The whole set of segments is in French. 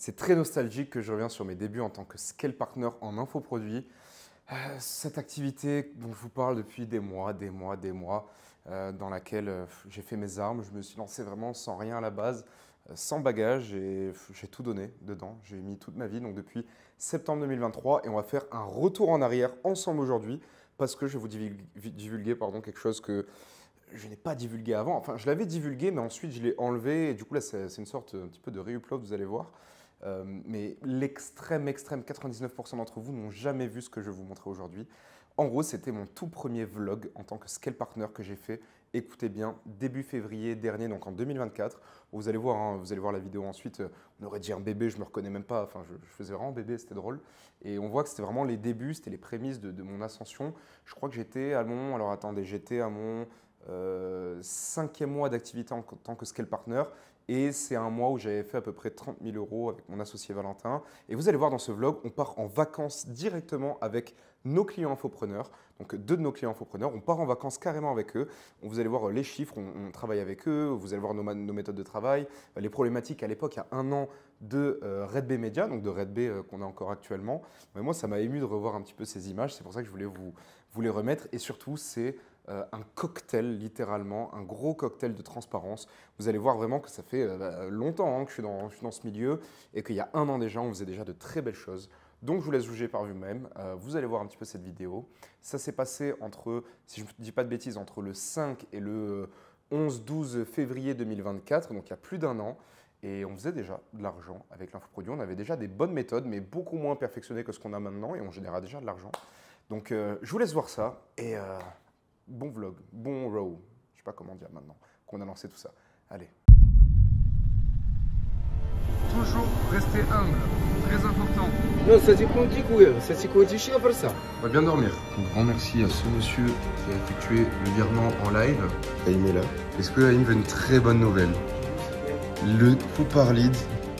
C'est très nostalgique que je reviens sur mes débuts en tant que scale partner en infoproduit. Cette activité dont je vous parle depuis des mois, dans laquelle j'ai fait mes armes. Je me suis lancé vraiment sans rien à la base, sans bagage et j'ai tout donné dedans. J'ai mis toute ma vie, donc depuis septembre 2023 et on va faire un retour en arrière ensemble aujourd'hui parce que je vais vous divulguer quelque chose que je n'ai pas divulgué avant. Enfin, je l'avais divulgué, mais ensuite je l'ai enlevé et du coup là c'est une sorte un petit peu de re-upload, vous allez voir. Mais l'extrême 99% d'entre vous n'ont jamais vu ce que je vais vous montrer aujourd'hui. En gros, c'était mon tout premier vlog en tant que scale partner que j'ai fait. Écoutez bien, début février dernier, donc en 2024. Vous allez voir, hein, vous allez voir la vidéo ensuite. On aurait dit un bébé, je ne me reconnais même pas. Enfin, je faisais vraiment bébé, c'était drôle. Et on voit que c'était vraiment les débuts, c'était les prémices de mon ascension. Je crois que j'étais à mon, alors attendez, j'étais à mon 5e mois d'activité en tant que scale partner. Et c'est un mois où j'avais fait à peu près 30 000 € avec mon associé Valentin. Et vous allez voir dans ce vlog, on part en vacances directement avec nos clients infopreneurs. Donc deux de nos clients infopreneurs, on part en vacances carrément avec eux. Vous allez voir les chiffres, on travaille avec eux. Vous allez voir nos méthodes de travail, les problématiques à l'époque, il y a un an de Red Bay Media, donc de Red Bay qu'on a encore actuellement. Mais moi, ça m'a ému de revoir un petit peu ces images. C'est pour ça que je voulais vous les remettre. Et surtout, c'est un cocktail, littéralement, un gros cocktail de transparence. Vous allez voir vraiment que ça fait longtemps que je suis dans ce milieu et qu'il y a un an déjà, on faisait déjà de très belles choses. Donc, je vous laisse juger par vous-même. Vous allez voir un petit peu cette vidéo. Ça s'est passé entre, si je ne dis pas de bêtises, entre le 5 et le 11-12 février 2024, donc il y a plus d'un an. Et on faisait déjà de l'argent avec l'infoproduit. On avait déjà des bonnes méthodes, mais beaucoup moins perfectionnées que ce qu'on a maintenant et on générait déjà de l'argent. Donc, je vous laisse voir ça et bon vlog, bon row. Je ne sais pas comment dire maintenant qu'on a lancé tout ça. Allez. Toujours rester humble, très important. Non, ça dépend du coup, ça c'est quoi du chien à faire ça. On va bien dormir. Un grand merci à ce monsieur qui a effectué le virement en live. Aïm est là. Est-ce que Aïm veut une très bonne nouvelle? Le coup par lead.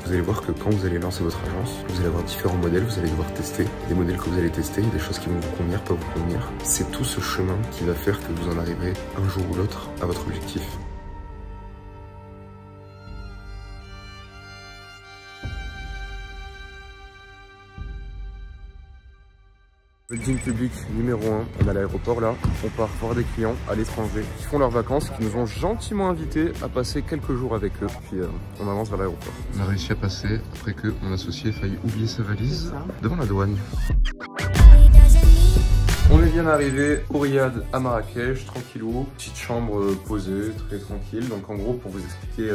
Vous allez voir que quand vous allez lancer votre agence, vous allez avoir différents modèles, vous allez devoir tester. Des modèles que vous allez tester, des choses qui vont vous convenir, pas vous convenir. C'est tout ce chemin qui va faire que vous en arriverez un jour ou l'autre à votre objectif. Building public numéro 1, on est à l'aéroport là, on part voir des clients à l'étranger qui font leurs vacances, qui nous ont gentiment invités à passer quelques jours avec eux, puis on avance vers l'aéroport. On a réussi à passer après que mon associé ait failli oublier sa valise devant la douane. On est bien arrivé au Riyad à Marrakech, tranquillou, petite chambre posée, très tranquille. Donc en gros, pour vous expliquer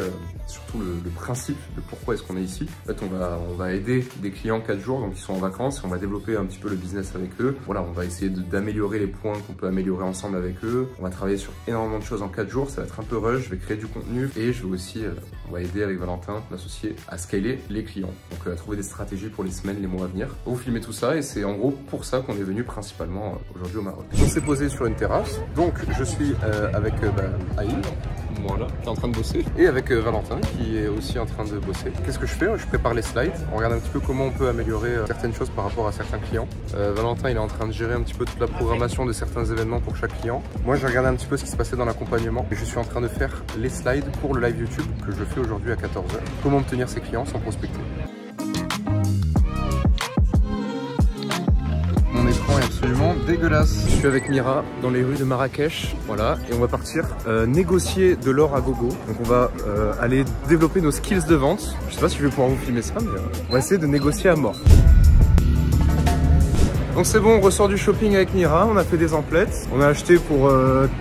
surtout le principe de pourquoi est-ce qu'on est ici. En fait, on va aider des clients 4 jours, donc ils sont en vacances, et on va développer un petit peu le business avec eux. Voilà, on va essayer d'améliorer les points qu'on peut améliorer ensemble avec eux. On va travailler sur énormément de choses en 4 jours, ça va être un peu rush, je vais créer du contenu et je vais aussi, on va aider avec Valentin, l'associé, à scaler les clients. Donc à trouver des stratégies pour les semaines, les mois à venir. On va vous filmer tout ça et c'est en gros pour ça qu'on est venu principalement aujourd'hui au Maroc. On s'est posé sur une terrasse, donc je suis avec Aïm, voilà, qui est en train de bosser, et avec Valentin qui est aussi en train de bosser. Qu'est-ce que je fais? Je prépare les slides, on regarde un petit peu comment on peut améliorer certaines choses par rapport à certains clients. Valentin il est en train de gérer un petit peu toute la programmation de certains événements pour chaque client. Moi j'ai regardé un petit peu ce qui se passait dans l'accompagnement et je suis en train de faire les slides pour le live YouTube que je fais aujourd'hui à 14 h. Comment obtenir ses clients sans prospecter. Mon écran est absolument dégueulasse. Je suis avec Mira dans les rues de Marrakech, voilà, et on va partir négocier de l'or à gogo. Donc on va aller développer nos skills de vente. Je sais pas si je vais pouvoir vous filmer ça, mais on va essayer de négocier à mort. Donc c'est bon, on ressort du shopping avec Mira, on a fait des emplettes, on a acheté pour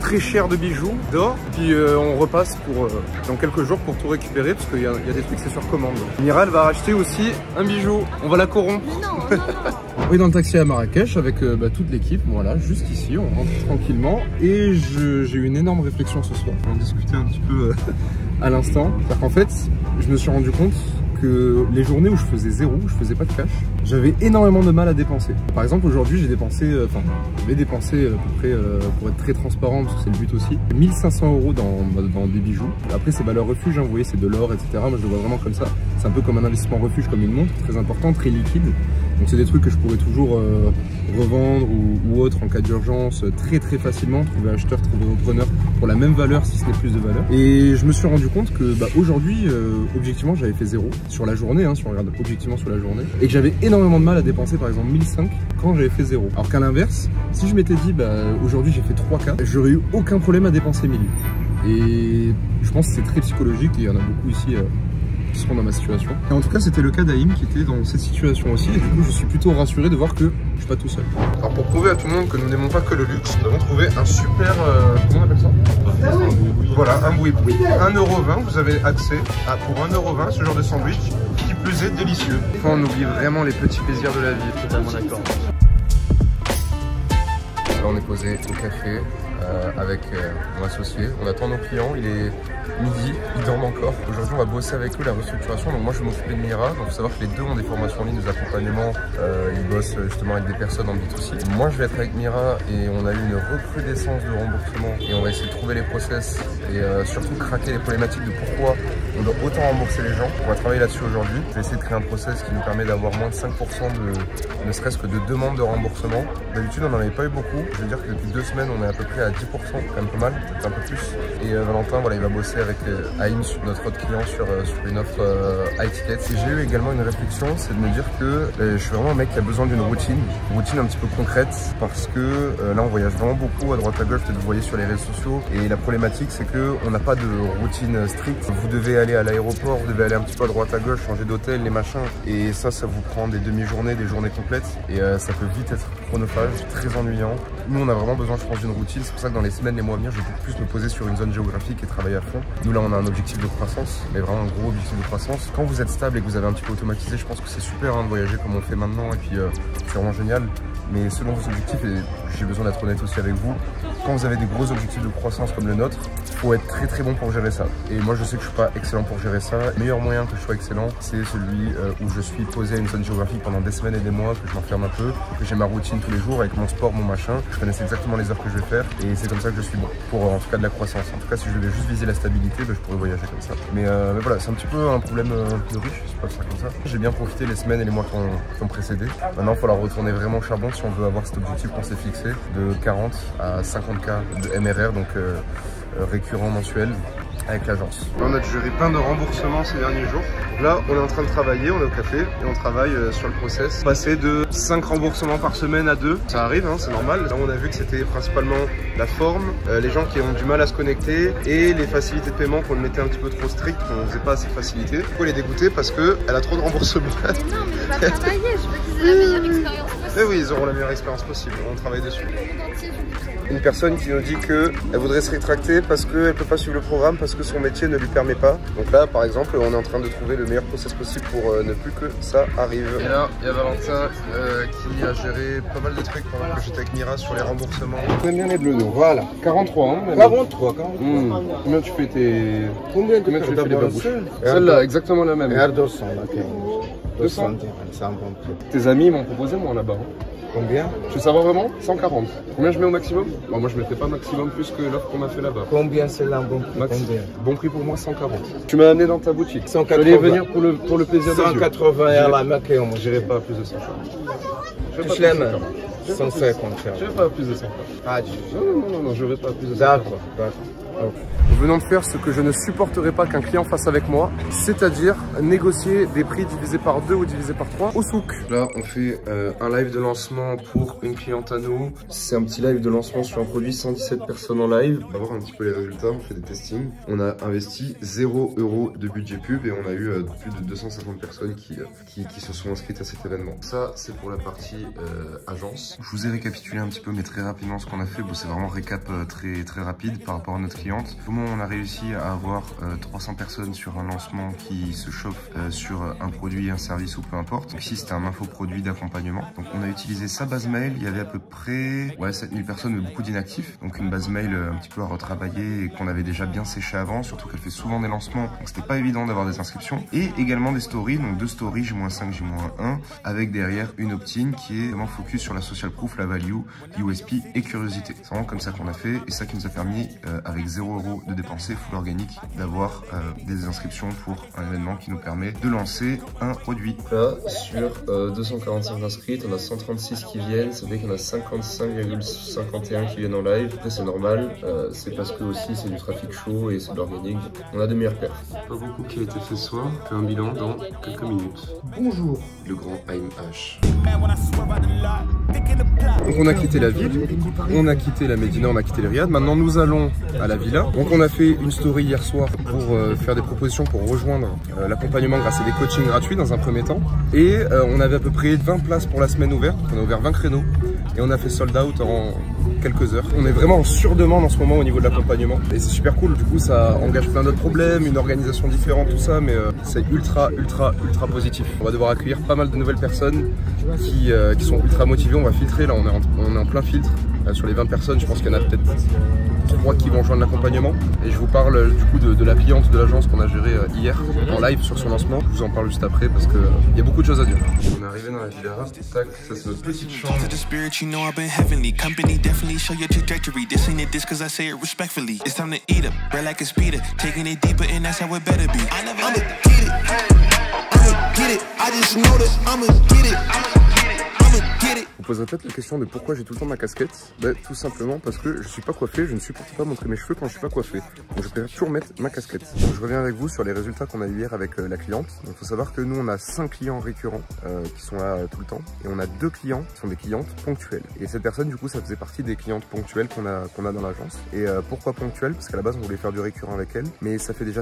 très cher de bijoux, d'or, puis on repasse pour dans quelques jours pour tout récupérer parce qu'il y a des trucs c'est sur commande. Mira elle va racheter aussi un bijou, on va la corrompre. Non, non, non. On est dans le taxi à Marrakech avec toute l'équipe, voilà, juste ici, on rentre tranquillement et j'ai eu une énorme réflexion ce soir. On en discutait un petit peu à l'instant, parce qu'en fait je me suis rendu compte que les journées où je faisais zéro, où je faisais pas de cash, j'avais énormément de mal à dépenser. Par exemple aujourd'hui j'ai dépensé, je vais dépenser à peu près, pour être très transparent parce que c'est le but aussi, 1500 € dans des bijoux. Après c'est valeur refuge, hein, vous voyez c'est de l'or etc. Moi je le vois vraiment comme ça, c'est un peu comme un investissement refuge, comme une montre, très important, très liquide. Donc c'est des trucs que je pourrais toujours revendre ou autre en cas d'urgence très facilement, trouver acheteur, trouver repreneur pour la même valeur si ce n'est plus de valeur. Et je me suis rendu compte que aujourd'hui, objectivement, j'avais fait 0 sur la journée, si on regarde objectivement sur la journée, et que j'avais énormément de mal à dépenser par exemple 1005 quand j'avais fait 0. Alors qu'à l'inverse, si je m'étais dit aujourd'hui j'ai fait 3K, j'aurais eu aucun problème à dépenser 1000. Et je pense que c'est très psychologique et il y en a beaucoup ici qui seront dans ma situation. Et en tout cas, c'était le cas d'Aïm qui était dans cette situation aussi. Et du coup, je suis plutôt rassuré de voir que je suis pas tout seul. Alors pour prouver à tout le monde que nous n'aimons pas que le luxe, nous avons trouvé un super... comment on appelle ça? Voilà, un boui-boui. 1,20 €, vous avez accès à, pour 1,20 € ce genre de sandwich, qui plus est délicieux. Enfin, on oublie vraiment les petits plaisirs de la vie. Totalement d'accord. Là, on est posé au café avec mon associé. On attend nos clients, il est midi, ils dorment encore. Aujourd'hui, on va bosser avec eux la restructuration. Donc moi, je vais m'occuper de Mira. Donc il faut savoir que les deux ont des formations en ligne, des accompagnements. Ils bossent justement avec des personnes en B2C. Moi, je vais être avec Mira et on a eu une recrudescence de remboursement. Et on va essayer de trouver les process et surtout craquer les problématiques de pourquoi on doit autant rembourser les gens. On va travailler là-dessus aujourd'hui. Je vais essayer de créer un process qui nous permet d'avoir moins de 5% ne serait-ce que de demandes de remboursement. D'habitude, on n'en avait pas eu beaucoup. Je veux dire que depuis 2 semaines, on est à peu près à 10%, quand même pas mal, peut-être un peu plus. Et Valentin, voilà, il va bosser avec Aïm, notre autre client, sur une offre high ticket. Et j'ai eu également une réflexion, c'est de me dire que je suis vraiment un mec qui a besoin d'une routine un petit peu concrète, parce que là, on voyage vraiment beaucoup à droite à gauche, peut-être vous voyez sur les réseaux sociaux. Et la problématique, c'est qu'on n'a pas de routine stricte. Vous devez aller à l'aéroport, vous devez aller un petit peu à droite à gauche, changer d'hôtel, les machins. Et ça vous prend des demi-journées, des journées complètes. Et ça peut vite être chronophage, très ennuyant. Nous, on a vraiment besoin, je pense, d'une routine. C'est pour ça que dans les semaines, les mois à venir, je vais plus me poser sur une zone géographique et travailler à fond. Nous, là, on a un objectif de croissance, mais vraiment un gros objectif de croissance. Quand vous êtes stable et que vous avez un petit peu automatisé, je pense que c'est super de voyager comme on fait maintenant. Et puis, c'est vraiment génial. Mais selon vos objectifs, et j'ai besoin d'être honnête aussi avec vous, quand vous avez des gros objectifs de croissance comme le nôtre, il faut être très bon pour gérer ça. Et moi, je sais que je suis pas excellent pour gérer ça. Le meilleur moyen que je sois excellent, c'est celui où je suis posé à une zone géographique pendant des semaines et des mois, que je m'enferme un peu, que j'ai ma routine tous les jours avec mon sport, mon machin. Je connais exactement les heures que je vais faire et c'est comme ça que je suis bon pour en tout cas de la croissance. En tout cas, si je devais juste viser la stabilité, je pourrais voyager comme ça. Mais voilà, c'est un petit peu un problème de riche, je sais pas faire comme ça. J'ai bien profité les semaines et les mois qui ont précédé. Maintenant, il va falloir retourner vraiment au charbon si on veut avoir cet objectif qu'on s'est fixé de 40 à 50K de MRR, donc récurrent mensuel avec l'agence. On a géré plein de remboursements ces derniers jours. Là, on est en train de travailler, on est au café et on travaille sur le process. Passer de 5 remboursements par semaine à 2, ça arrive, c'est normal. Là, on a vu que c'était principalement la forme, les gens qui ont du mal à se connecter et les facilités de paiement qu'on mettait un petit peu trop strictes, qu'on ne faisait pas assez de facilité. Il faut les dégoûter parce qu'elle a trop de remboursements. Mais non, mais on va travailler, je veux qu'ils aient la meilleure expérience possible. Mais oui, ils auront la meilleure expérience possible, on travaille dessus. Une personne qui nous dit qu'elle voudrait se rétracter parce qu'elle ne peut pas suivre le programme, parce que son métier ne lui permet pas. Donc là, par exemple, on est en train de trouver le meilleur process possible pour ne plus que ça arrive. Et là, il y a Valentin qui a géré pas mal de trucs pendant que j'étais avec Mira sur les remboursements. On aime bien les bleus, nous. Voilà. 43, 43. Combien tu fais tes... Combien tu fais les babouches? Celle-là, exactement la même. 200, là, 200, c'est un bon prix. Tes amis m'ont proposé, moi, là-bas. Combien? Tu veux savoir vraiment? 140. Combien je mets au maximum? Bon, moi je mettais pas maximum plus que l'offre qu'on a fait là-bas. Combien c'est là, bon prix? Combien? Bon prix pour moi, 140. Tu m'as amené dans ta boutique. 180. Je voulais venir pour le plaisir de 180 à la Mac et on ne j'irai pas à plus de 100. Je l'aime. 150. Je vais pas à plus de 100. Ah, non, je vais pas à plus de 100. D'accord. Nous venons de faire ce que je ne supporterai pas qu'un client fasse avec moi, c'est-à-dire négocier des prix divisés par 2 ou divisés par 3 au souk. Là, on fait un live de lancement pour une cliente à nous. C'est un petit live de lancement sur un produit, 117 personnes en live. On va voir un petit peu les résultats, on fait des testings. On a investi 0 € de budget pub et on a eu plus de 250 personnes qui se sont inscrites à cet événement. Ça, c'est pour la partie agence. Je vous ai récapitulé un petit peu, mais très rapidement ce qu'on a fait. Bon, c'est vraiment récap très rapide par rapport à notre cliente. Comment on a réussi à avoir 300 personnes sur un lancement qui se chauffe sur un produit, un service ou peu importe. Donc ici, c'était un infoproduit d'accompagnement. Donc on a utilisé sa base mail. Il y avait à peu près 7000 personnes, mais beaucoup d'inactifs. Donc une base mail un petit peu à retravailler et qu'on avait déjà bien séché avant, surtout qu'elle fait souvent des lancements. Donc c'était pas évident d'avoir des inscriptions. Et également des stories, donc 2 stories, J-5, J-1, avec derrière une opt-in qui est vraiment focus sur la social proof, la value, USP et curiosité. C'est vraiment comme ça qu'on a fait et ça qui nous a permis avec 0 € de dépenser full organique, d'avoir des inscriptions pour un événement qui nous permet de lancer un produit. Là, sur 245 inscrits, on a 136 qui viennent, ça fait qu'il y en a 55,51 qui viennent en live. Après, c'est normal, c'est parce que aussi c'est du trafic chaud et c'est de l'organique. On a de meilleures perfs. Pas beaucoup qui a été fait ce soir, on fait un bilan dans quelques minutes. Bonjour, le grand AIMH. Donc on a quitté la ville, on a quitté la Médina, on a quitté le Riyad. Maintenant nous allons à la villa. Donc on a fait une story hier soir pour faire des propositions pour rejoindre l'accompagnement grâce à des coachings gratuits dans un premier temps. Et on avait à peu près 20 places pour la semaine ouverte. On a ouvert 20 créneaux et on a fait sold out en quelques heures. On est vraiment en surdemande en ce moment au niveau de l'accompagnement et c'est super cool. Du coup ça engage plein d'autres problèmes, une organisation différente, tout ça, mais c'est ultra positif. On va devoir accueillir pas mal de nouvelles personnes qui sont ultra motivées. On va filtrer, là on est en plein filtre. Sur les 20 personnes, je pense qu'il y en a peut-être 3 qui vont rejoindre l'accompagnement. Et je vous parle du coup de la cliente de l'agence qu'on a gérée hier en live sur son lancement. Je vous en parle juste après parce qu'il y a beaucoup de choses à dire. On est arrivé dans la villa, tac, ça c'est notre petite chambre. Vous poserez peut-être la question de pourquoi j'ai tout le temps ma casquette. Tout simplement parce que je suis pas coiffé, je ne supporte pas montrer mes cheveux quand je suis pas coiffé. Donc je préfère toujours mettre ma casquette. Donc je reviens avec vous sur les résultats qu'on a eu hier avec la cliente. Donc il faut savoir que nous on a 5 clients récurrents qui sont là tout le temps. Et on a 2 clients qui sont des clientes ponctuelles. Et cette personne du coup ça faisait partie des clientes ponctuelles qu'on a dans l'agence. Et pourquoi ponctuelles? Parce qu'à la base on voulait faire du récurrent avec elle. Mais ça fait déjà,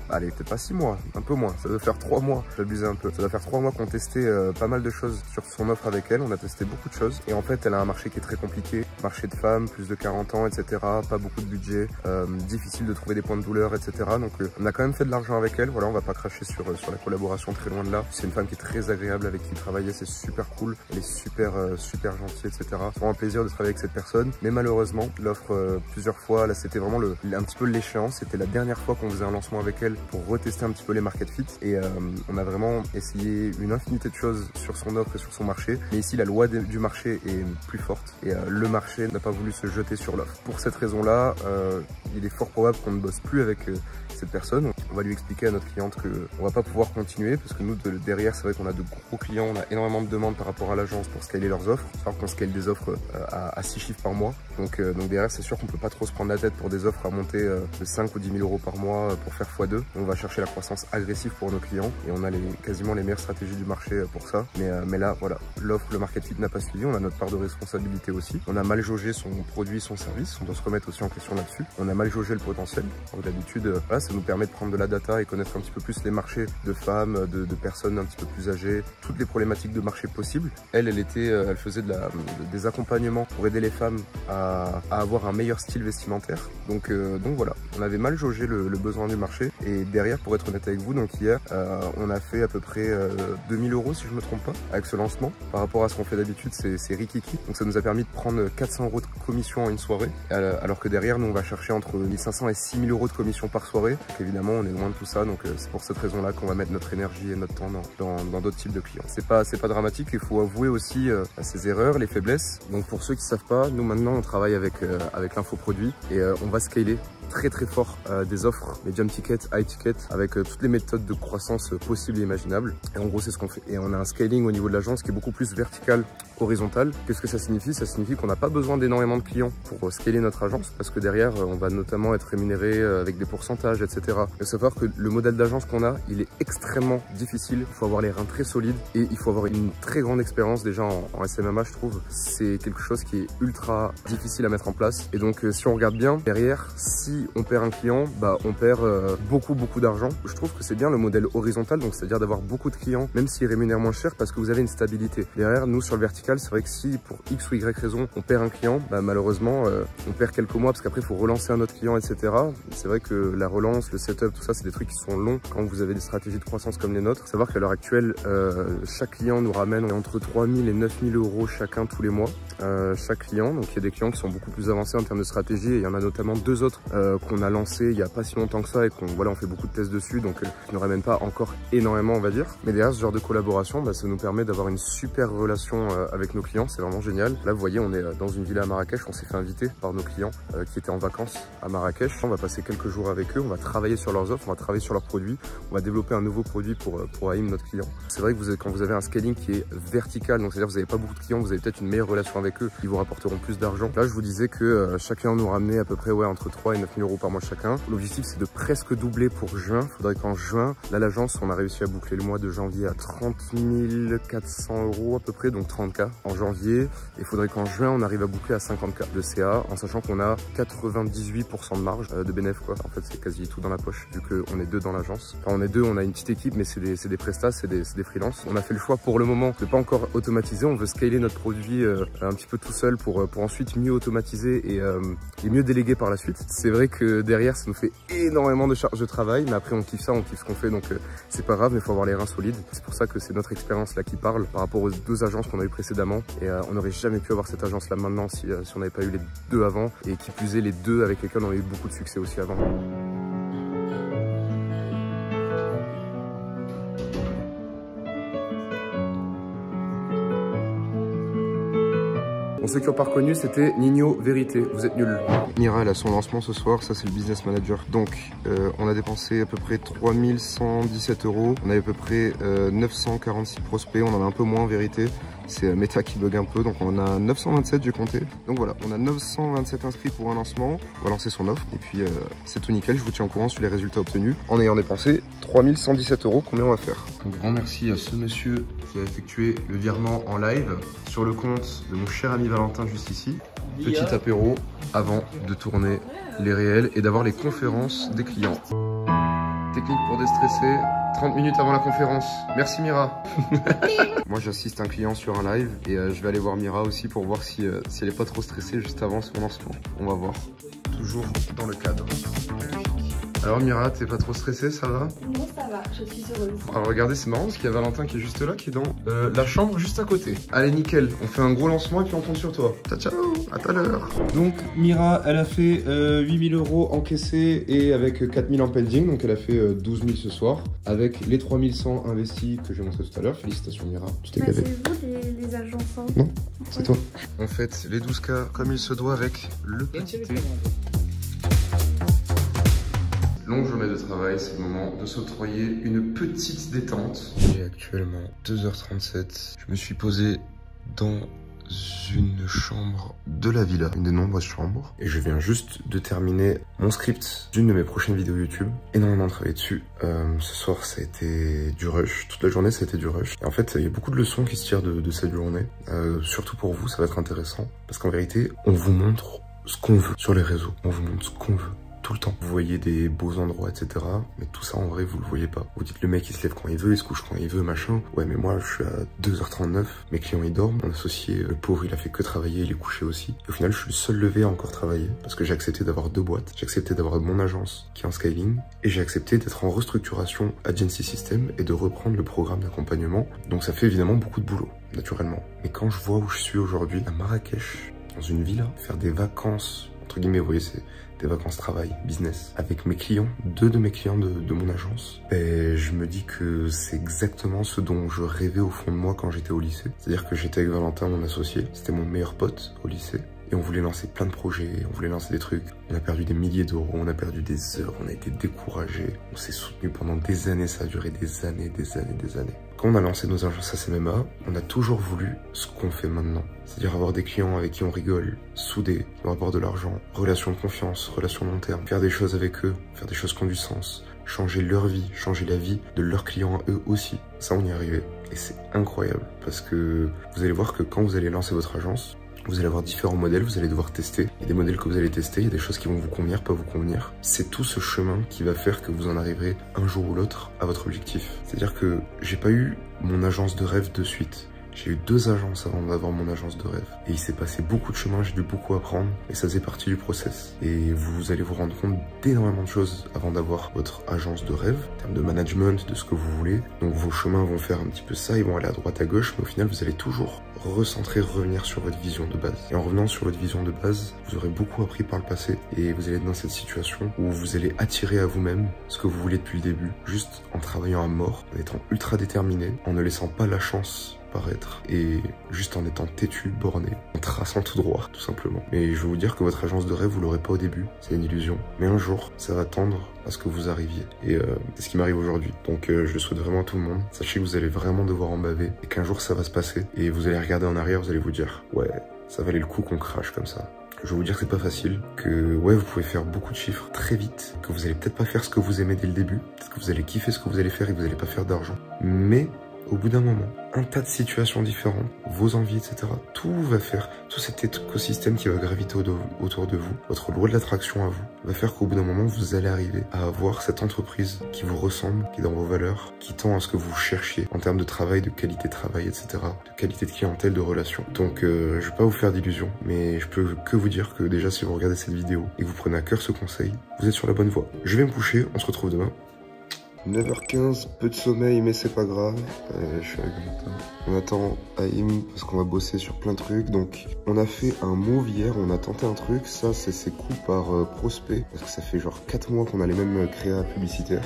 allez peut-être pas 6 mois, un peu moins. Ça doit faire 3 mois, j'abusais un peu. Ça doit faire 3 mois qu'on testait pas mal de choses sur son offre avec elle. On a testé beaucoup de choses et en fait elle a un marché qui est très compliqué, marché de femmes, plus de 40 ans, etc. Pas beaucoup de budget, difficile de trouver des points de douleur, etc. Donc on a quand même fait de l'argent avec elle. Voilà, on va pas cracher sur la collaboration, très loin de là. C'est une femme qui est très agréable avec qui travailler, c'est super cool, elle est super gentille, etc. C'est vraiment un plaisir de travailler avec cette personne, mais malheureusement l'offre plusieurs fois, là c'était vraiment un petit peu l'échéance. C'était la dernière fois qu'on faisait un lancement avec elle pour retester un petit peu les market fit et on a vraiment essayé une infinité de choses sur son offre et sur son marché, mais ici la loi du marché est plus forte et le marché n'a pas voulu se jeter sur l'offre. Pour cette raison-là, il est fort probable qu'on ne bosse plus avec cette personne. On va lui expliquer à notre cliente qu'on va pas pouvoir continuer parce que nous derrière c'est vrai qu'on a de gros clients, on a énormément de demandes par rapport à l'agence pour scaler leurs offres, alors qu'on scale des offres à 6 chiffres par mois. Donc derrière c'est sûr qu'on peut pas trop se prendre la tête pour des offres à monter de 5 ou 10 000 euros par mois pour faire x2. On va chercher la croissance agressive pour nos clients et on a quasiment les meilleures stratégies du marché pour ça. Mais là voilà, l'offre, le market fit n'a pas suivi, on a notre part de responsabilité aussi. On a mal jaugé son produit, son service, on doit se remettre aussi en question là-dessus. On a mal jaugé le potentiel. D'habitude, voilà, ça nous permet de prendre de la data et connaître un petit peu plus les marchés de femmes, de personnes un petit peu plus âgées, toutes les problématiques de marché possibles. Elle faisait des accompagnements pour aider les femmes à avoir un meilleur style vestimentaire. Donc voilà, on avait mal jaugé le besoin du marché et derrière, pour être honnête avec vous, donc hier, on a fait à peu près 2000 € si je me trompe pas avec ce lancement. Par rapport à ce qu'on fait d'habitude, c'est rikiki. Donc ça nous a permis de prendre 400 € de commission en une soirée, alors que derrière, nous on va chercher entre 1500 et 6000 € de commission par soirée. Donc évidemment, on est loin de tout ça, donc c'est pour cette raison-là qu'on va mettre notre énergie et notre temps dans d'autres types de clients. C'est pas dramatique, il faut avouer aussi ses erreurs, les faiblesses. Donc pour ceux qui savent pas, nous maintenant on travaille avec l'infoproduit et on va scaler très fort des offres medium ticket, high ticket avec toutes les méthodes de croissance possibles et imaginables. Et en gros c'est ce qu'on fait. Et on a un scaling au niveau de l'agence qui est beaucoup plus vertical qu'horizontal. Qu'est-ce que ça signifie? Ça signifie qu'on n'a pas besoin d'énormément de clients pour scaler notre agence parce que derrière on va notamment être rémunéré avec des pourcentages, etc. Il faut savoir que le modèle d'agence qu'on a, il est extrêmement difficile. Il faut avoir les reins très solides et il faut avoir une très grande expérience déjà en SMMA, je trouve. C'est quelque chose qui est ultra difficile à mettre en place. Et donc si on regarde bien derrière, si on perd un client, on perd beaucoup d'argent. Je trouve que c'est bien le modèle horizontal, donc c'est-à-dire d'avoir beaucoup de clients, même s'ils rémunèrent moins cher parce que vous avez une stabilité. Derrière, nous sur le vertical, c'est vrai que si pour X ou Y raison, on perd un client, malheureusement, on perd quelques mois parce qu'après, il faut relancer un autre client, etc. C'est vrai que la relance, le setup, tout ça, c'est des trucs qui sont longs quand vous avez des stratégies de croissance comme les nôtres. Savoir qu'à l'heure actuelle, chaque client nous ramène entre 3000 et 9000 € chacun tous les mois. Chaque client, donc il y a des clients qui sont beaucoup plus avancés en termes de stratégie et il y en a notamment 2 autres qu'on a lancé il y a pas si longtemps que ça et qu'on voilà, on fait beaucoup de tests dessus, donc je ne ramène pas encore énormément, on va dire. Mais derrière ce genre de collaboration, ça nous permet d'avoir une super relation avec nos clients, c'est vraiment génial. Là vous voyez, on est dans une villa à Marrakech, on s'est fait inviter par nos clients qui étaient en vacances à Marrakech. On va passer quelques jours avec eux, on va travailler sur leurs offres, on va travailler sur leurs produits, on va développer un nouveau produit pour AIM, notre client. C'est vrai que quand vous avez un scaling qui est vertical, donc c'est-à-dire que vous n'avez pas beaucoup de clients, vous avez peut-être une meilleure relation avec eux, ils vous rapporteront plus d'argent. Là je vous disais que chacun nous ramenait à peu près entre 3 et 9 000 euros par mois chacun. L'objectif c'est de presque doubler pour juin. Il faudrait qu'en juin, là l'agence on a réussi à boucler le mois de janvier à 30 400 euros à peu près, donc 30K en janvier. Il faudrait qu'en juin on arrive à boucler à 50K de CA, en sachant qu'on a 98% de marge de bénéf quoi. En fait c'est quasi tout dans la poche vu qu'on est deux dans l'agence. Enfin on est deux, on a une petite équipe mais c'est des prestats, c'est des freelances. On a fait le choix pour le moment de pas encore automatiser, on veut scaler notre produit un petit peu tout seul pour ensuite mieux automatiser et mieux déléguer par la suite. C'est vrai que derrière ça nous fait énormément de charges de travail, mais après on kiffe ça, on kiffe ce qu'on fait, donc c'est pas grave, mais il faut avoir les reins solides. C'est pour ça que c'est notre expérience là qui parle par rapport aux deux agences qu'on a eu précédemment, et on n'aurait jamais pu avoir cette agence là maintenant si on n'avait pas eu les deux avant, et qui plus est les deux avec lesquels on a eu beaucoup de succès aussi avant. On sait qu'ils n'ont pas reconnu, c'était Nino Vérité, vous êtes nuls. Mira, elle a son lancement ce soir, ça c'est le business manager. Donc, on a dépensé à peu près 3117 euros, on avait à peu près 946 prospects, on en a un peu moins en vérité. C'est Meta qui bug un peu, donc on a 927, j'ai compté. Donc voilà, on a 927 inscrits pour un lancement. On va lancer son offre et puis c'est tout nickel. Je vous tiens au courant sur les résultats obtenus en ayant dépensé 3117 euros. Combien on va faire? Un grand merci à ce monsieur qui a effectué le virement en live sur le compte de mon cher ami Valentin juste ici. Petit apéro avant de tourner les réels et d'avoir les conférences des clients. Technique pour déstresser, 30 minutes avant la conférence. Merci Mira. Moi j'assiste un client sur un live et je vais aller voir Mira aussi pour voir si elle est pas trop stressée juste avant son lancement. On va voir. Toujours dans le cadre. Alors Mira, t'es pas trop stressée, ça va? Non, ça va, je suis heureuse. Alors regardez, c'est marrant parce qu'il y a Valentin qui est juste là, qui est dans la chambre juste à côté. Allez nickel, on fait un gros lancement et puis on compte sur toi. Ciao ciao, à tout à l'heure. Donc Mira, elle a fait 8 000 euros encaissés et avec 4 000 en pending, donc elle a fait 12 000 ce soir. Avec les 3 100 investis que j'ai montré tout à l'heure. Félicitations Mira, tu t'es gavé. C'est vous les agences hein? Non, c'est toi. On fait les 12K comme il se doit avec le petit thé. Longue journée de travail, c'est le moment de s'octroyer une petite détente. J'ai actuellement 2h37. Je me suis posé dans une chambre de la villa, une des nombreuses chambres. Et je viens juste de terminer mon script d'une de mes prochaines vidéos YouTube. Énormément travaillé dessus. Ce soir, ça a été du rush. Toute la journée, ça a été du rush. Et en fait, il y a beaucoup de leçons qui se tirent de cette journée. Surtout pour vous, ça va être intéressant. Parce qu'en vérité, on vous montre ce qu'on veut sur les réseaux. On vous montre ce qu'on veut. Tout le temps. Vous voyez des beaux endroits, etc. Mais tout ça, en vrai, vous le voyez pas. Vous dites, le mec, il se lève quand il veut, il se couche quand il veut, machin. Ouais, mais moi, je suis à 2h39. Mes clients, ils dorment. Mon associé, le pauvre, il a fait que travailler, il est couché aussi. Et au final, je suis le seul levé à encore travailler. Parce que j'ai accepté d'avoir 2 boîtes. J'ai accepté d'avoir mon agence qui est en scaling. Et j'ai accepté d'être en restructuration Agency System et de reprendre le programme d'accompagnement. Donc ça fait évidemment beaucoup de boulot, naturellement. Mais quand je vois où je suis aujourd'hui, à Marrakech, dans une villa, faire des vacances, entre guillemets, vous voyez, c'est des vacances travail, business, avec mes clients, 2 de mes clients de mon agence, et je me dis que c'est exactement ce dont je rêvais au fond de moi quand j'étais au lycée. C'est-à-dire que j'étais avec Valentin, mon associé, c'était mon meilleur pote au lycée, et on voulait lancer plein de projets, on voulait lancer des trucs. On a perdu des milliers d'euros, on a perdu des heures, on a été découragés, on s'est soutenu pendant des années, ça a duré des années, des années, des années. Quand on a lancé nos agences ACMA, on a toujours voulu ce qu'on fait maintenant. C'est-à-dire avoir des clients avec qui on rigole, soudés, nous rapportent de l'argent, relation de confiance, relation long terme, faire des choses avec eux, faire des choses qui ont du sens, changer leur vie, changer la vie de leurs clients à eux aussi. Ça, on y est arrivé. Et c'est incroyable parce que vous allez voir que quand vous allez lancer votre agence, vous allez avoir différents modèles, vous allez devoir tester. Il y a des modèles que vous allez tester, il y a des choses qui vont vous convenir, pas vous convenir. C'est tout ce chemin qui va faire que vous en arriverez un jour ou l'autre à votre objectif. C'est-à-dire que j'ai pas eu mon agence de rêve de suite. J'ai eu 2 agences avant d'avoir mon agence de rêve. Et il s'est passé beaucoup de chemin, j'ai dû beaucoup apprendre. Et ça faisait partie du process. Et vous allez vous rendre compte d'énormément de choses avant d'avoir votre agence de rêve, en termes de management, de ce que vous voulez. Donc vos chemins vont faire un petit peu ça, ils vont aller à droite, à gauche, mais au final, vous allez toujours recentrer, revenir sur votre vision de base. Et en revenant sur votre vision de base, vous aurez beaucoup appris par le passé et vous allez être dans cette situation où vous allez attirer à vous-même ce que vous voulez depuis le début, juste en travaillant à mort, en étant ultra déterminé, en ne laissant pas la chance paraître et juste en étant têtu, borné, en traçant tout droit, tout simplement. Mais je vais vous dire que votre agence de rêve, vous l'aurez pas au début, c'est une illusion. Mais un jour, ça va tendre à ce que vous arriviez. Et c'est ce qui m'arrive aujourd'hui. Donc je le souhaite vraiment à tout le monde. Sachez que vous allez vraiment devoir en baver et qu'un jour ça va se passer. Et vous allez regarder en arrière, vous allez vous dire, ouais, ça valait le coup qu'on crache comme ça. Je vais vous dire que c'est pas facile, que ouais, vous pouvez faire beaucoup de chiffres très vite, que vous allez peut-être pas faire ce que vous aimez dès le début, peut-être que vous allez kiffer ce que vous allez faire et que vous allez pas faire d'argent. Mais au bout d'un moment, un tas de situations différentes, vos envies, etc. Tout va faire, tout cet écosystème qui va graviter autour de vous, votre loi de l'attraction à vous, va faire qu'au bout d'un moment, vous allez arriver à avoir cette entreprise qui vous ressemble, qui est dans vos valeurs, qui tend à ce que vous cherchiez en termes de travail, de qualité de travail, etc. De qualité de clientèle, de relations. Donc, je vais pas vous faire d'illusions, mais je peux que vous dire que déjà, si vous regardez cette vidéo et que vous prenez à cœur ce conseil, vous êtes sur la bonne voie. Je vais me coucher, on se retrouve demain. 9h15, peu de sommeil, mais c'est pas grave. Je suis avec Valentin. On attend Haïm parce qu'on va bosser sur plein de trucs. Donc, on a fait un move hier, on a tenté un truc. Ça, c'est ses coups par prospect. Parce que ça fait genre 4 mois qu'on a les mêmes créas publicitaires.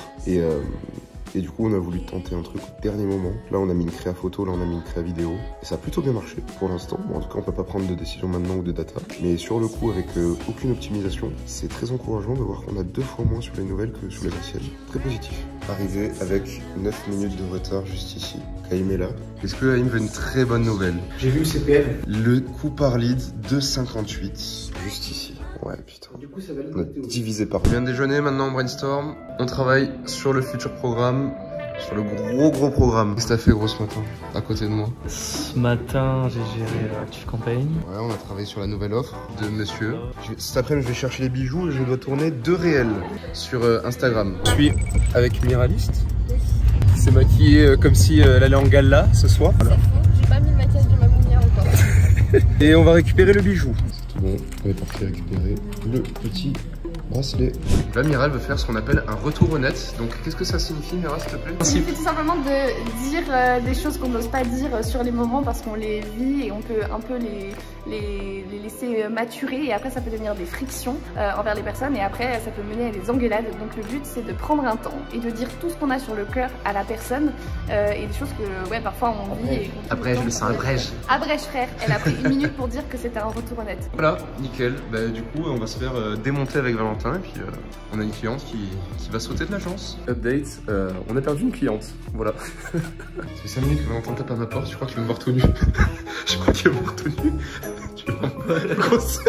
Et du coup, on a voulu tenter un truc au dernier moment. Là, on a mis une créa photo, là, on a mis une créa vidéo. Et ça a plutôt bien marché pour l'instant. Bon, en tout cas, on peut pas prendre de décision maintenant ou de data. Mais sur le coup, avec aucune optimisation, c'est très encourageant de voir qu'on a 2 fois moins sur les nouvelles que sur les anciennes. Très positif. Arrivé avec 9 minutes de retard juste ici. Haïm est là. Est-ce que Haïm veut une très bonne nouvelle? J'ai vu le CPM. Le coup par lead, 2,58. Juste ici. Ouais, putain. Du coup, ça va On a divisé par. On vient de déjeuner, maintenant on brainstorm. On travaille sur le futur programme, sur le gros programme. Qu'est-ce que t'as fait gros ce matin, à côté de moi? Ce matin, j'ai géré Active Campaign. Ouais, on a travaillé sur la nouvelle offre de monsieur. Cet après-midi, je vais chercher les bijoux et je dois tourner 2 réels sur Instagram. Je suis avec Miraliste, qui s'est maquillée comme si elle allait en gala ce soir. Voilà. J'ai pas mis le maquillage de ma mounia encore. Et on va récupérer le bijou. Bon, on est parti récupérer le petit bracelet. Là, Mira veut faire ce qu'on appelle un retour honnête. Donc, qu'est-ce que ça signifie, Mira, s'il te plaît? C'est tout simplement de dire des choses qu'on n'ose pas dire sur les moments parce qu'on les vit et on peut un peu les laisser maturer et après ça peut devenir des frictions envers les personnes et après ça peut mener à des engueulades. Donc le but c'est de prendre un temps et de dire tout ce qu'on a sur le cœur à la personne et des choses que ouais parfois on vit. Et Abrège, je le sens, abrège. Abrège frère, elle a pris 1 minute pour dire que c'était un retour honnête. Voilà, nickel. Bah, du coup, on va se faire démonter avec Valentin et puis on a une cliente qui va sauter de l'agence. Update, on a perdu une cliente, voilà. Ça fait 5 minutes que Valentin tape à ma porte, je crois qu'il va me voir tout nu. Je crois qu'il va me voir tout nu. Tu vas me voir grosse.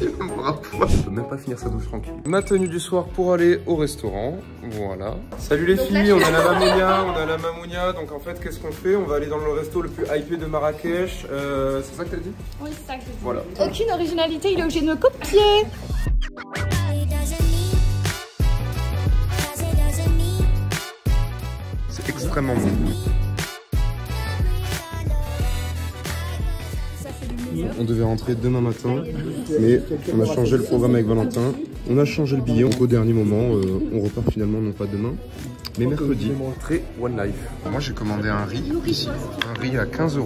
Il va me voir à poil. Je peux même pas finir sa douche tranquille. Ma tenue du soir pour aller au restaurant, voilà. Salut les filles, on a la mamounia, donc en fait qu'est-ce qu'on fait? On va aller dans le resto le plus hypé de Marrakech, c'est ça que t'as dit? Oui, c'est ça que j'ai dit. Voilà. Aucune originalité, il est obligé de me copier. C'est extrêmement bon. On devait rentrer demain matin, mais on a changé le programme avec Valentin. On a changé le billet au dernier moment. On repart finalement non pas demain, mais mercredi. Très One Life. Moi j'ai commandé un riz ici, un riz à 15 €.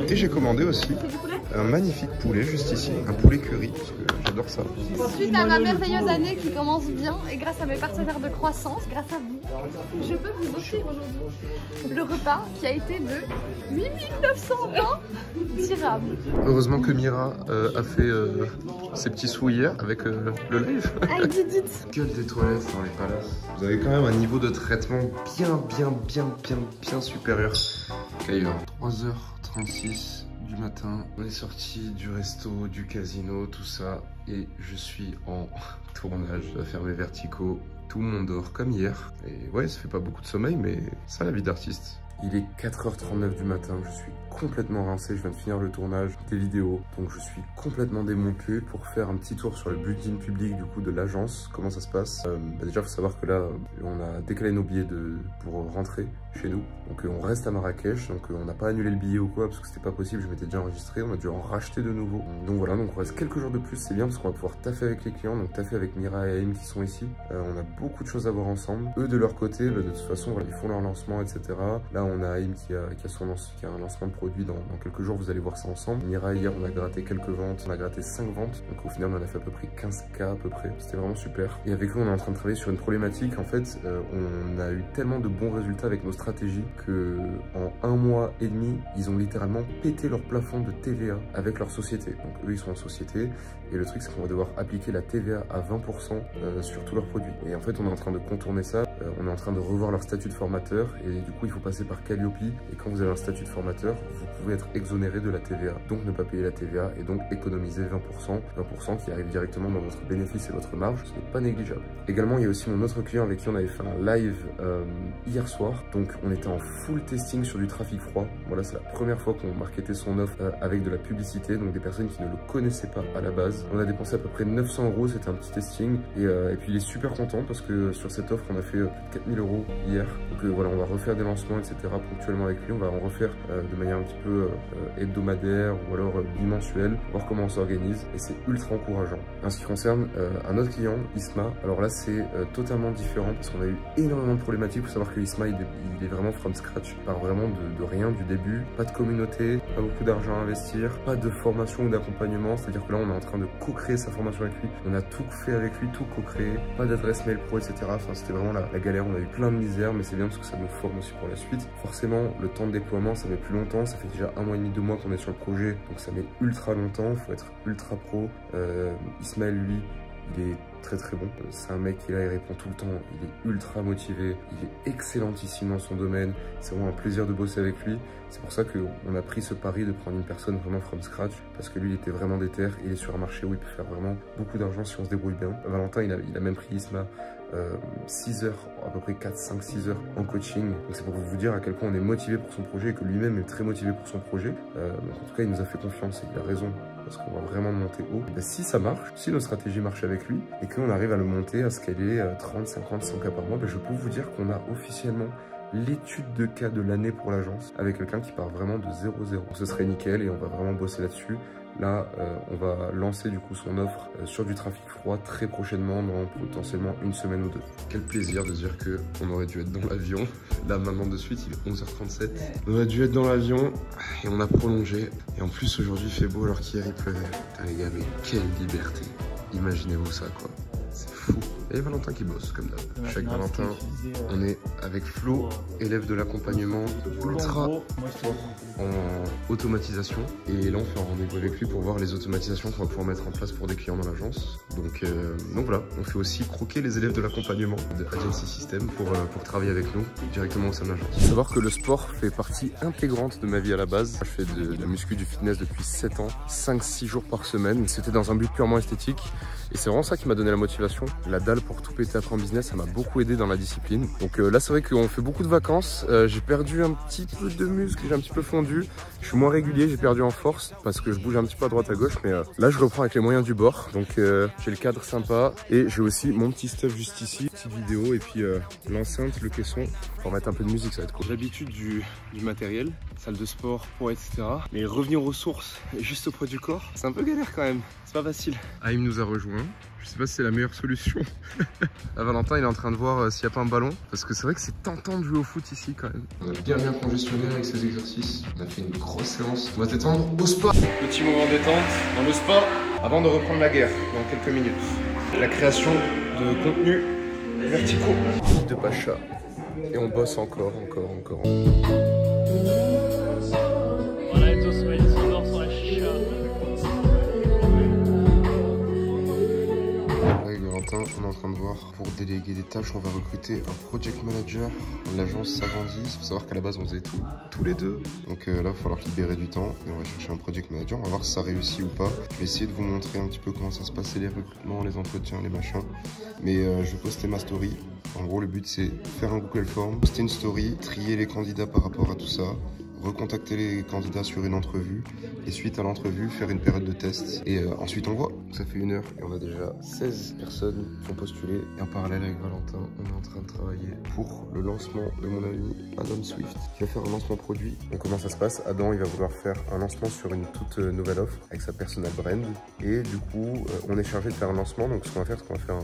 Et j'ai commandé aussi un magnifique poulet juste ici, un poulet curry, parce que j'adore ça. Suite à ma merveilleuse année qui commence bien et grâce à mes partenaires de croissance, grâce à vous, je peux vous offrir aujourd'hui le repas qui a été de 8920 dirhams. Heureusement que Mira a fait ses petits sous hier avec le live. Allez, dites. Gueule des toilettes dans les palaces. Vous avez quand même un niveau de traitement bien supérieur qu'ailleurs. 3h36 du matin, on est sorti du resto, du casino, tout ça, et je suis en tournage, je dois faire mes verticaux. Tout le monde dort comme hier. Et ouais, ça fait pas beaucoup de sommeil, mais ça la vie d'artiste. Il est 4h39 du matin, je suis complètement rincé, je viens de finir le tournage des vidéos, donc je suis complètement démonté pour faire un petit tour sur le building public du coup de l'agence. Comment ça se passe? Déjà, faut savoir que là, on a décalé nos billets pour rentrer chez nous, donc on reste à Marrakech, donc on n'a pas annulé le billet ou quoi parce que c'était pas possible, je m'étais déjà enregistré, on a dû en racheter de nouveau. Donc voilà, donc on reste quelques jours de plus, c'est bien parce qu'on va pouvoir taffer avec les clients, donc taffer avec Mira et Aim qui sont ici. On a beaucoup de choses à voir ensemble. Eux de leur côté, de toute façon, voilà, ils font leur lancement, etc. Là, on a Aim qui a un lancement de produit dans quelques jours, vous allez voir ça ensemble. Mira, hier, on a gratté quelques ventes, on a gratté 5 ventes, donc au final, on en a fait à peu près 15K à peu près. C'était vraiment super. Et avec eux, on est en train de travailler sur une problématique. En fait, on a eu tellement de bons résultats avec nos stratégies que en 1 mois et demi, ils ont littéralement pété leur plafond de TVA avec leur société. Donc eux, ils sont en société. Et le truc, c'est qu'on va devoir appliquer la TVA à 20% sur tous leurs produits. Et en fait, on est en train de contourner ça. On est en train de revoir leur statut de formateur. Et du coup, il faut passer par Calliope. Et quand vous avez un statut de formateur, vous pouvez être exonéré de la TVA. Donc, ne pas payer la TVA et donc économiser 20%. 20% qui arrive directement dans votre bénéfice et votre marge. Ce n'est pas négligeable. Également, il y a aussi mon autre client avec qui on avait fait un live hier soir. Donc, on était en full testing sur du trafic froid. Voilà, c'est la première fois qu'on marketait son offre avec de la publicité. Donc, des personnes qui ne le connaissaient pas à la base. On a dépensé à peu près 900 €, c'était un petit testing et puis il est super content parce que sur cette offre on a fait plus de 4000 € hier. Donc voilà, on va refaire des lancements etc. ponctuellement avec lui, on va en refaire de manière un petit peu hebdomadaire ou alors bimensuelle, voir comment on s'organise et c'est ultra encourageant. En ce qui concerne un autre client, Isma, alors là c'est totalement différent parce qu'on a eu énormément de problématiques. Il faut savoir que Isma il est vraiment from scratch, il part vraiment de rien du début, pas de communauté, pas beaucoup d'argent à investir, pas de formation ou d'accompagnement, c'est-à-dire que là on est en train de co-créer sa formation avec lui, on a tout fait avec lui, tout co-créé, pas d'adresse mail pro, etc. Enfin, c'était vraiment la galère, on a eu plein de misère, mais c'est bien parce que ça nous forme aussi pour la suite. Forcément, le temps de déploiement, ça met plus longtemps, ça fait déjà 1 mois et demi, 2 mois qu'on est sur le projet, donc ça met ultra longtemps, il faut être ultra pro. Ismaël, lui, il est très très bon. C'est un mec qui est là, il répond tout le temps, il est ultra motivé, il est excellentissime dans son domaine. C'est vraiment un plaisir de bosser avec lui. C'est pour ça qu'on a pris ce pari de prendre une personne vraiment from scratch parce que lui, il était vraiment déter. Il est sur un marché où il peut faire vraiment beaucoup d'argent si on se débrouille bien. Valentin, il a même pris Isma 6 heures, à peu près 4, 5, 6 heures en coaching. Donc c'est pour vous dire à quel point on est motivé pour son projet et que lui-même est très motivé pour son projet. Donc en tout cas, il nous a fait confiance et il a raison parce qu'on va vraiment monter haut. Ben, si ça marche, si nos stratégies marchent avec lui et qu'on arrive à le monter, à scaler 30, 50, 100K par mois, ben, je peux vous dire qu'on a officiellement l'étude de cas de l'année pour l'agence avec quelqu'un qui part vraiment de 0-0. Ce serait nickel et on va vraiment bosser là-dessus. Là, on va lancer du coup son offre sur du trafic froid très prochainement, dans potentiellement 1 semaine ou 2. Quel plaisir de dire qu'on aurait dû être dans l'avion. Là, maintenant de suite, il est 11h37. On aurait dû être dans l'avion et on a prolongé. Et en plus, aujourd'hui, il fait beau alors qu'hier, il pleuvait. Putain, les gars, mais quelle liberté. Imaginez-vous ça, quoi. C'est fou. Et Valentin qui bosse, comme d'hab. Je suis avec Valentin. On est avec Flo, élève de l'accompagnement ultra fort en automatisation. Et là, on fait un rendez-vous avec lui pour voir les automatisations qu'on va pouvoir mettre en place pour des clients dans l'agence. Donc voilà, on fait aussi croquer les élèves de l'accompagnement de Agency System pour travailler avec nous directement au sein de l'agence. Il faut savoir que le sport fait partie intégrante de ma vie à la base. Je fais de la muscu, du fitness depuis 7 ans, 5-6 jours par semaine. C'était dans un but purement esthétique. Et c'est vraiment ça qui m'a donné la motivation. La dalle pour tout péter après en business, ça m'a beaucoup aidé dans la discipline. Donc là, c'est vrai qu'on fait beaucoup de vacances. J'ai perdu un petit peu de muscle, j'ai un petit peu fondu. Je suis moins régulier, j'ai perdu en force parce que je bouge un petit peu à droite à gauche. Mais là, je reprends avec les moyens du bord. Donc j'ai le cadre sympa. Et j'ai aussi mon petit stuff juste ici. Petite vidéo et puis l'enceinte, le caisson. Pour mettre un peu de musique, ça va être cool. L'habitude du matériel, salle de sport, poids, etc. Mais revenir aux sources, juste auprès du corps, c'est un peu galère quand même. C'est pas facile. Aïm nous a rejoint. Je sais pas si c'est la meilleure solution. Valentin, il est en train de voir s'il n'y a pas un ballon. Parce que c'est vrai que c'est tentant de jouer au foot ici quand même. On a bien congestionné avec ces exercices. On a fait une grosse séance. On va détendre au spa. Petit moment détente dans le spa avant de reprendre la guerre dans quelques minutes. La création de contenus verticaux. De Pacha. Et on bosse encore. On est en train de voir pour déléguer des tâches, on va recruter un project manager. L'agence s'agrandit. Il faut savoir qu'à la base on faisait tout, tous les deux. Donc là il va falloir libérer du temps et on va chercher un project manager. On va voir si ça réussit ou pas. Je vais essayer de vous montrer un petit peu comment ça se passait, les recrutements, les entretiens, les machins. Mais je vais poster ma story. En gros le but c'est faire un Google Form, poster une story, trier les candidats par rapport à tout ça, recontacter les candidats sur une entrevue et suite à l'entrevue faire une période de test et ensuite on voit. Ça fait 1 heure et on a déjà 16 personnes qui ont postulé et en parallèle avec Valentin on est en train de travailler pour le lancement de mon ami Adam Swift qui va faire un lancement produit. Donc comment ça se passe? Adam il va vouloir faire un lancement sur une toute nouvelle offre avec sa personal brand et du coup on est chargé de faire un lancement. Donc ce qu'on va faire c'est qu'on va faire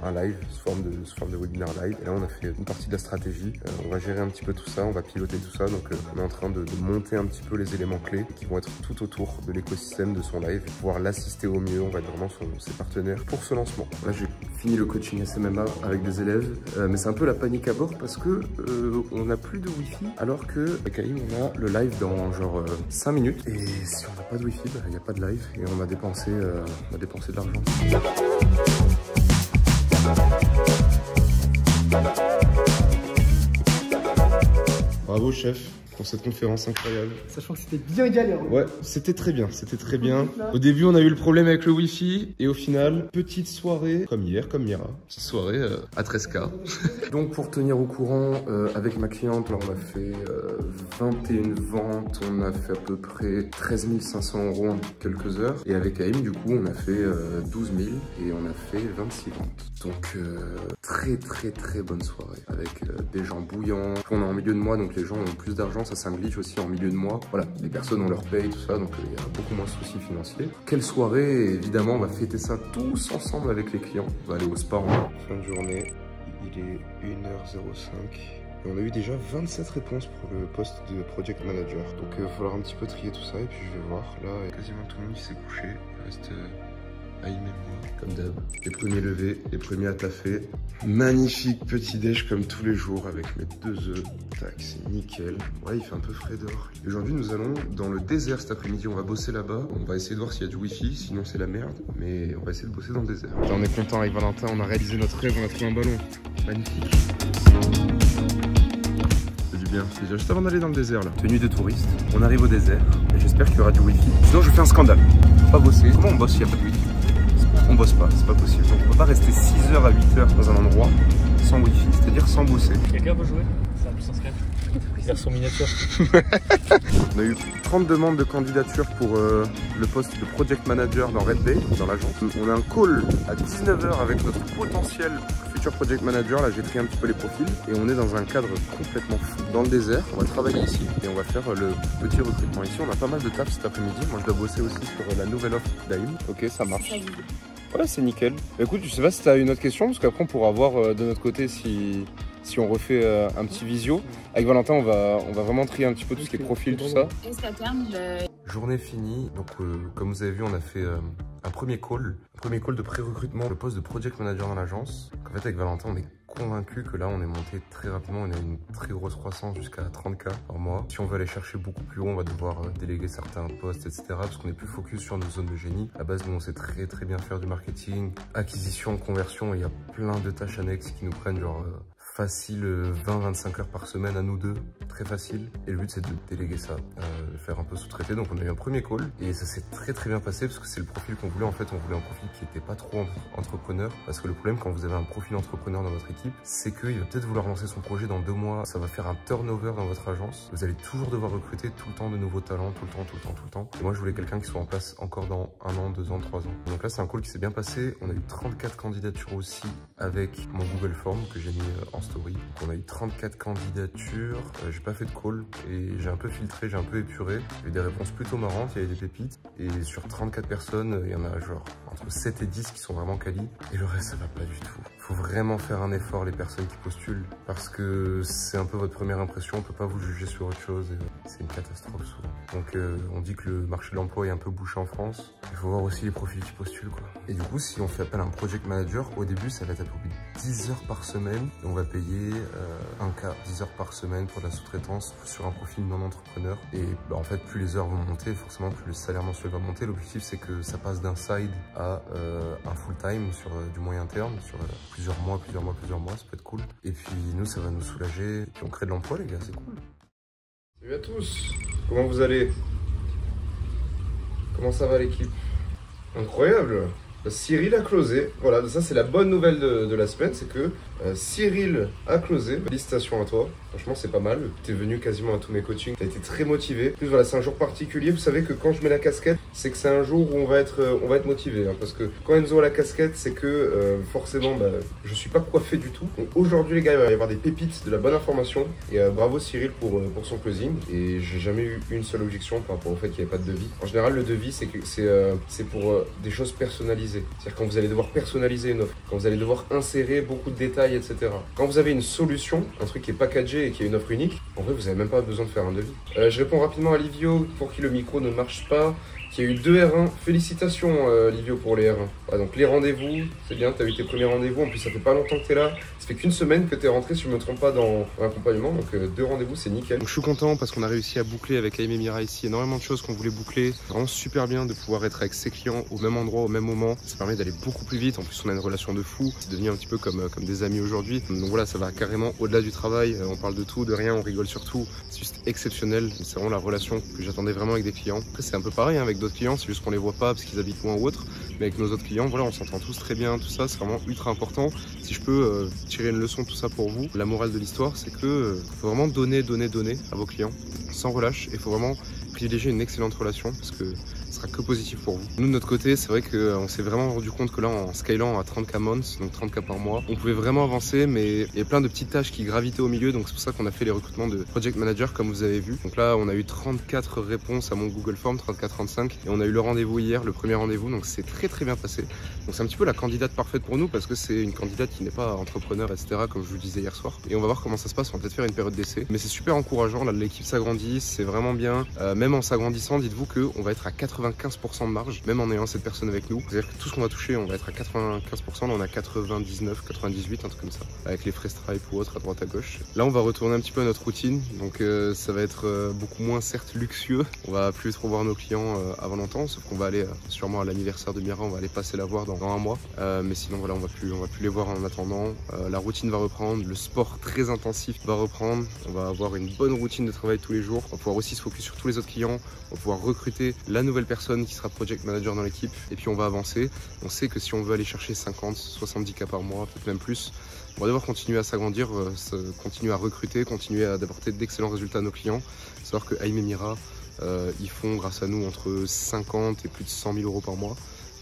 un live sous forme de webinaire live et là on a fait une partie de la stratégie. On va gérer un petit peu tout ça, on va piloter tout ça. Donc on est en train de monter un petit peu les éléments clés qui vont être tout autour de l'écosystème de son live et pouvoir l'assister au mieux. On va être vraiment ses partenaires pour ce lancement. Là j'ai fini le coaching SMMA avec des élèves mais c'est un peu la panique à bord parce que on n'a plus de wifi alors que avec Aïm on a le live dans genre 5 minutes et si on n'a pas de wifi il n'y a pas de live et on a dépensé de l'argent. Bravo chef pour cette conférence incroyable. Sachant que c'était bien galère. Ouais, c'était très bien, c'était très bien. Au début, on a eu le problème avec le Wi-Fi et au final, petite soirée, comme hier, comme Mira. Petite soirée à 13K. Donc pour tenir au courant, avec ma cliente, là, on a fait 21 ventes, on a fait à peu près 13 500 € en quelques heures. Et avec Aïm, du coup, on a fait 12 000 et on a fait 26 ventes. Donc très bonne soirée avec des gens bouillants. On est en milieu de mois, donc les gens ont plus d'argent. Ça c'est un glitch aussi en milieu de mois. Voilà, les personnes ont leur paye, tout ça, donc il y a beaucoup moins de soucis financiers. Quelle soirée, évidemment, on va fêter ça tous ensemble avec les clients. On va aller au spa. Fin de journée, il est 1h05. Et on a eu déjà 27 réponses pour le poste de project manager. Donc il va falloir un petit peu trier tout ça et puis je vais voir. Là, quasiment tout le monde s'est couché. Il reste Aïm et moi, comme d'hab. Les premiers levés, les premiers à taffer. Magnifique petit déj comme tous les jours avec mes 2 œufs. Tac, c'est nickel. Ouais, il fait un peu frais dehors. Aujourd'hui, nous allons dans le désert cet après-midi. On va bosser là-bas. On va essayer de voir s'il y a du wifi, sinon c'est la merde. Mais on va essayer de bosser dans le désert. Là, on est content avec Valentin. On a réalisé notre rêve. On a trouvé un ballon. Magnifique. C'est du bien. C'est déjà juste avant d'aller dans le désert là. Tenue de touriste. On arrive au désert. Et j'espère qu'il y aura du wifi. Sinon, je fais un scandale. Faut pas bosser. Comment on bosse s'il n'y a pas de wifi? On bosse pas, c'est pas possible. Donc on peut pas rester 6 heures à 8 heures dans un endroit sans wifi, c'est-à-dire sans bosser. Quelqu'un veut jouer? C'est un puissance 4. Version miniature. On a eu 30 demandes de candidature pour le poste de project manager dans Red Bay, dans l'agence. On a un call à 19 h avec notre potentiel futur project manager. Là j'ai pris un petit peu les profils et on est dans un cadre complètement fou. Dans le désert, on va travailler ici et on va faire le petit recrutement. Ici on a pas mal de taf cet après-midi. Moi je dois bosser aussi sur la nouvelle offre d'Aïm. Ok, ça marche. Ouais, c'est nickel. Écoute, je sais pas si tu as une autre question, parce qu'après on pourra voir de notre côté si on refait un petit visio. Avec Valentin, on va vraiment trier un petit peu tout ce qui est profil, tout ça. Est-ce qu'à terme, Journée finie. Donc, comme vous avez vu, on a fait un premier call de pré-recrutement, le poste de project manager dans l'agence. En fait, avec Valentin, on est convaincu que là, on est monté très rapidement. On a une très grosse croissance jusqu'à 30K par mois. Si on veut aller chercher beaucoup plus haut, on va devoir déléguer certains postes, etc. Parce qu'on est plus focus sur nos zones de génie. À la base, nous, on sait très bien faire du marketing, acquisition, conversion. Et il y a plein de tâches annexes qui nous prennent genre facile 20-25 heures par semaine à nous deux, très facile. Et le but c'est de déléguer ça, de faire un peu sous-traiter. Donc on a eu un premier call et ça s'est très bien passé parce que c'est le profil qu'on voulait. En fait on voulait un profil qui n'était pas trop entrepreneur, parce que le problème quand vous avez un profil entrepreneur dans votre équipe, c'est qu'il va peut-être vouloir lancer son projet dans 2 mois, ça va faire un turnover dans votre agence. Vous allez toujours devoir recruter tout le temps de nouveaux talents, tout le temps. Et moi je voulais quelqu'un qui soit en place encore dans 1 an, 2 ans, 3 ans. Donc là c'est un call qui s'est bien passé. On a eu 34 candidatures aussi avec mon Google Form que j'ai mis en story. Donc on a eu 34 candidatures, j'ai pas fait de call et j'ai un peu filtré, j'ai un peu épuré. Il y avait des réponses plutôt marrantes, il y avait des pépites. Et sur 34 personnes, il y en a genre entre 7 et 10 qui sont vraiment quali. Et le reste, ça va pas du tout. Faut vraiment faire un effort les personnes qui postulent parce que c'est un peu votre première impression, on peut pas vous juger sur autre chose et c'est une catastrophe souvent. Donc on dit que le marché de l'emploi est un peu bouché en France. Il faut voir aussi les profils qui postulent quoi. Et du coup, si on fait appel à un project manager, au début, ça va être 10 heures par semaine et on va payer un cas 10 heures par semaine pour de la sous-traitance sur un profil non-entrepreneur. Et en fait, plus les heures vont monter, forcément, plus le salaire mensuel va monter. L'objectif, c'est que ça passe d'un side à un full-time sur du moyen terme, sur plusieurs mois, ça peut être cool. Et puis nous, ça va nous soulager. Et puis on crée de l'emploi, les gars, c'est cool. Salut à tous, comment vous allez? Comment ça va l'équipe? Incroyable! Cyril a closé, voilà, ça c'est la bonne nouvelle de la semaine, c'est que Cyril a closé. Félicitations à toi, franchement c'est pas mal, tu es venu quasiment à tous mes coachings, tu as été très motivé. En plus voilà, c'est un jour particulier, vous savez que quand je mets la casquette, c'est que c'est un jour où on va être motivé, hein, parce que quand Enzo a la casquette, c'est que forcément je suis pas coiffé du tout. Donc aujourd'hui les gars, il va y avoir des pépites, de la bonne information, et bravo Cyril pour son closing, et j'ai jamais eu une seule objection par rapport au fait qu'il n'y avait pas de devis. En général le devis c'est pour des choses personnalisées. C'est-à-dire quand vous allez devoir personnaliser une offre, quand vous allez devoir insérer beaucoup de détails, etc. Quand vous avez une solution, un truc qui est packagé et qui est une offre unique, en vrai, vous n'avez même pas besoin de faire un devis. Je réponds rapidement à Livio, pour qui le micro ne marche pas, qui a eu 2 R1. Félicitations, Livio, pour les R1. Voilà, donc les rendez-vous, c'est bien, tu as eu tes premiers rendez-vous. En plus, ça fait pas longtemps que tu es là. Ça fait qu'une semaine que tu es rentré, si je ne me trompe pas, dans l'accompagnement. Donc 2 rendez-vous, c'est nickel. Donc je suis content parce qu'on a réussi à boucler avec Aimé Mira ici énormément de choses qu'on voulait boucler. Vraiment super bien de pouvoir être avec ses clients au même endroit, au même moment. Ça permet d'aller beaucoup plus vite. En plus, on a une relation de fou. C'est devenu un petit peu comme des amis aujourd'hui. Donc voilà, ça va carrément au-delà du travail. On parle de tout, de rien, on rigole sur tout. C'est juste exceptionnel. C'est vraiment la relation que j'attendais vraiment avec des clients. Après, c'est un peu pareil hein, avec d'autres clients. C'est juste qu'on les voit pas parce qu'ils habitent loin ou autre. Mais avec nos autres clients, voilà, on s'entend tous très bien. Tout ça, c'est vraiment ultra important. Si je peux tirer une leçon de tout ça pour vous, la morale de l'histoire, c'est que faut vraiment donner à vos clients sans relâche. Et faut vraiment privilégier une excellente relation parce que ce sera que positif pour vous. Nous de notre côté, c'est vrai qu'on s'est vraiment rendu compte que là en scalant à 30K months, donc 30K par mois, on pouvait vraiment avancer, mais il y a plein de petites tâches qui gravitaient au milieu, donc c'est pour ça qu'on a fait les recrutements de project manager comme vous avez vu. Donc là on a eu 34 réponses à mon Google Form, 34-35, et on a eu le rendez-vous hier, le premier rendez-vous, donc c'est très bien passé. Donc c'est un petit peu la candidate parfaite pour nous parce que c'est une candidate qui n'est pas entrepreneur, etc. comme je vous disais hier soir. Et on va voir comment ça se passe, on va peut-être faire une période d'essai. Mais c'est super encourageant, là l'équipe s'agrandit, c'est vraiment bien. Même en s'agrandissant, dites-vous qu'on va être à 95% de marge, même en ayant cette personne avec nous. C'est-à-dire que tout ce qu'on va toucher, on va être à 95%, là on a 99, 98, un truc comme ça, avec les frais Stripe ou autre à droite à gauche. Là on va retourner un petit peu à notre routine, donc ça va être beaucoup moins certes luxueux. On va plus trop voir nos clients avant longtemps, sauf qu'on va aller sûrement à l'anniversaire de Mira, on va aller passer la voir dans un mois. Mais sinon voilà, on va plus les voir en attendant. La routine va reprendre, le sport très intensif va reprendre. On va avoir une bonne routine de travail tous les jours. On va pouvoir aussi se focus sur tous les autres clients. On va pouvoir recruter la nouvelle personne qui sera project manager dans l'équipe. Et puis on va avancer. On sait que si on veut aller chercher 50, 70K par mois, peut-être même plus, on va devoir continuer à s'agrandir, continuer à recruter, continuer à apporter d'excellents résultats à nos clients. Savoir que Aimé Mira, ils font grâce à nous entre 50 et plus de 100 000 euros par mois.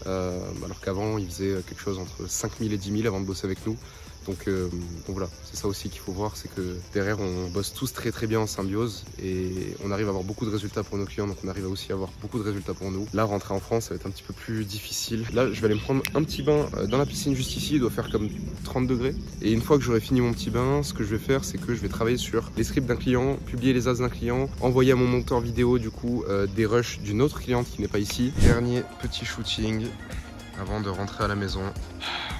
Alors qu'avant ils faisaient quelque chose entre 5 000 et 10 000 avant de bosser avec nous. Donc voilà, c'est ça aussi qu'il faut voir, c'est que derrière on bosse tous très bien en symbiose et on arrive à avoir beaucoup de résultats pour nos clients, donc on arrive aussi à avoir beaucoup de résultats pour nous. Là, rentrer en France, ça va être un petit peu plus difficile. Là, je vais aller me prendre un petit bain dans la piscine juste ici, il doit faire comme 30 degrés. Et une fois que j'aurai fini mon petit bain, ce que je vais faire, c'est que je vais travailler sur les scripts d'un client, publier les as d'un client, envoyer à mon monteur vidéo du coup des rushs d'une autre cliente qui n'est pas ici. Dernier petit shooting avant de rentrer à la maison.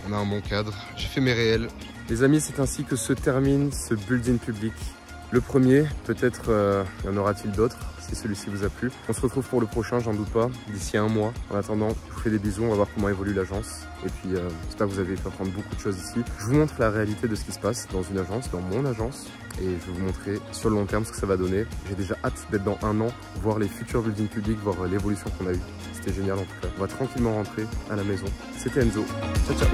On a un bon cadre, j'ai fait mes réels. Les amis, c'est ainsi que se termine ce build-in public. Le premier, peut-être y en aura-t-il d'autres, si celui-ci vous a plu. On se retrouve pour le prochain, j'en doute pas, d'ici un mois. En attendant, je vous fais des bisous, on va voir comment évolue l'agence. Et puis, j'espère que vous avez pu apprendre beaucoup de choses ici. Je vous montre la réalité de ce qui se passe dans une agence, dans mon agence. Et je vais vous montrer sur le long terme ce que ça va donner. J'ai déjà hâte d'être dans un an, voir les futurs buildings publics, voir l'évolution qu'on a eue. C'était génial en tout cas. On va tranquillement rentrer à la maison. C'était Enzo. Ciao, ciao.